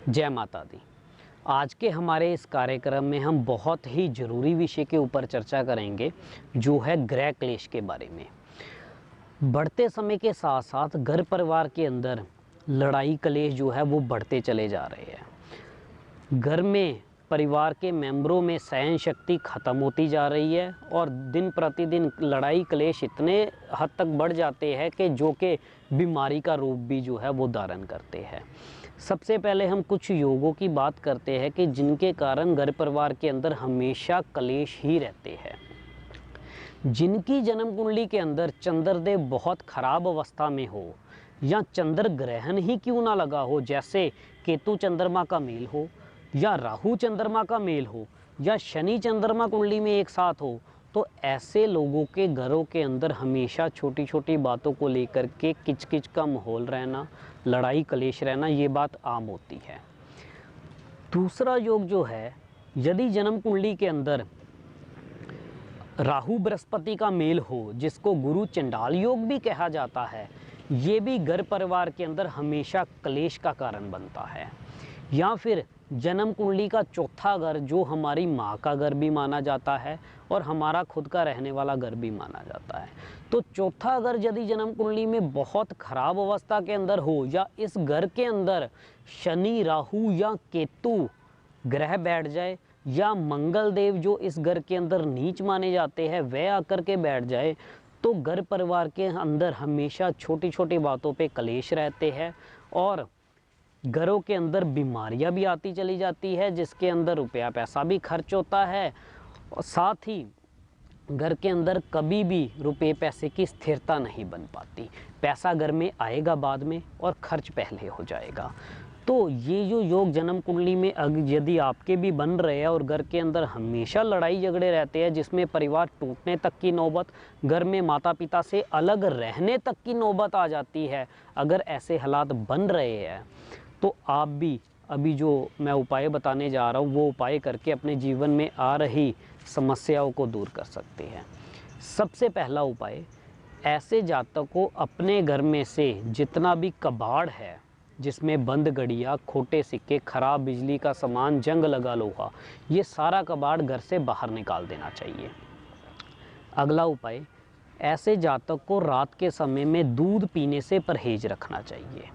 जय माता दी। आज के हमारे इस कार्यक्रम में हम बहुत ही ज़रूरी विषय के ऊपर चर्चा करेंगे, जो है गृह क्लेश के बारे में। बढ़ते समय के साथ साथ घर परिवार के अंदर लड़ाई कलेश जो है वो बढ़ते चले जा रहे हैं। घर में परिवार के मेंबरों में सहन शक्ति ख़त्म होती जा रही है और दिन प्रतिदिन लड़ाई कलेश इतने हद तक बढ़ जाते हैं कि जो कि बीमारी का रूप भी जो है वो धारण करते हैं। सबसे पहले हम कुछ योगों की बात करते हैं कि जिनके कारण घर परिवार के अंदर हमेशा कलेश ही रहते हैं। जिनकी जन्म कुंडली के अंदर चंद्रदेव बहुत खराब अवस्था में हो या चंद्र ग्रहण ही क्यों ना लगा हो, जैसे केतु चंद्रमा का मेल हो या राहु चंद्रमा का मेल हो या शनि चंद्रमा कुंडली में एक साथ हो, तो ऐसे लोगों के घरों के अंदर हमेशा छोटी छोटी बातों को लेकर के किचकिच का माहौल रहना, लड़ाई कलेश रहना, ये बात आम होती है। दूसरा योग जो है, यदि जन्म कुंडली के अंदर राहु बृहस्पति का मेल हो, जिसको गुरु चंडाल योग भी कहा जाता है, ये भी घर परिवार के अंदर हमेशा कलेश का कारण बनता है। या फिर जन्म कुंडली का चौथा घर, जो हमारी माँ का घर भी माना जाता है और हमारा खुद का रहने वाला घर भी माना जाता है, तो चौथा घर यदि जन्म कुंडली में बहुत खराब अवस्था के अंदर हो या इस घर के अंदर शनि राहु या केतु ग्रह बैठ जाए या मंगल देव जो इस घर के अंदर नीच माने जाते हैं वह आकर के बैठ जाए, तो घर परिवार के अंदर हमेशा छोटी छोटी बातों पे कलेश रहते हैं और घरों के अंदर बीमारियां भी आती चली जाती है, जिसके अंदर रुपया पैसा भी खर्च होता है और साथ ही घर के अंदर कभी भी रुपये पैसे की स्थिरता नहीं बन पाती। पैसा घर में आएगा बाद में और खर्च पहले हो जाएगा। तो ये जो योग जन्म कुंडली में यदि आपके भी बन रहे हैं और घर के अंदर हमेशा लड़ाई झगड़े रहते हैं, जिसमें परिवार टूटने तक की नौबत, घर में माता पिता से अलग रहने तक की नौबत आ जाती है, अगर ऐसे हालात बन रहे हैं तो आप भी अभी जो मैं उपाय बताने जा रहा हूँ वो उपाय करके अपने जीवन में आ रही समस्याओं को दूर कर सकते हैं। सबसे पहला उपाय, ऐसे जातक को अपने घर में से जितना भी कबाड़ है, जिसमें बंद घड़ियाँ, खोटे सिक्के, खराब बिजली का सामान, जंग लगा लोहा, ये सारा कबाड़ घर से बाहर निकाल देना चाहिए। अगला उपाय, ऐसे जातक को रात के समय में दूध पीने से परहेज रखना चाहिए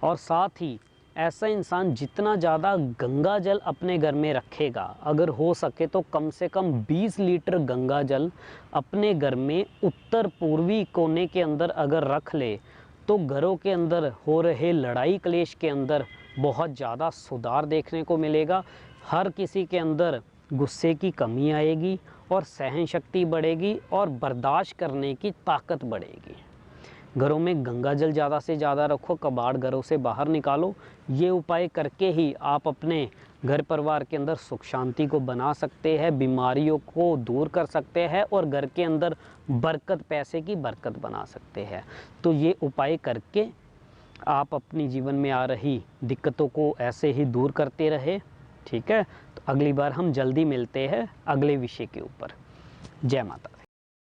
और साथ ही ऐसा इंसान जितना ज़्यादा गंगा जल अपने घर में रखेगा, अगर हो सके तो कम से कम 20 लीटर गंगा जल अपने घर में उत्तर पूर्वी कोने के अंदर अगर रख ले, तो घरों के अंदर हो रहे लड़ाई क्लेश के अंदर बहुत ज़्यादा सुधार देखने को मिलेगा। हर किसी के अंदर गुस्से की कमी आएगी और सहन शक्ति बढ़ेगी और बर्दाश्त करने की ताकत बढ़ेगी। घरों में गंगा जल ज़्यादा से ज़्यादा रखो, कबाड़ घरों से बाहर निकालो। ये उपाय करके ही आप अपने घर परिवार के अंदर सुख शांति को बना सकते हैं, बीमारियों को दूर कर सकते हैं और घर के अंदर बरकत, पैसे की बरकत बना सकते हैं। तो ये उपाय करके आप अपनी जीवन में आ रही दिक्कतों को ऐसे ही दूर करते रहे। ठीक है, तो अगली बार हम जल्दी मिलते हैं अगले विषय के ऊपर। जय माता।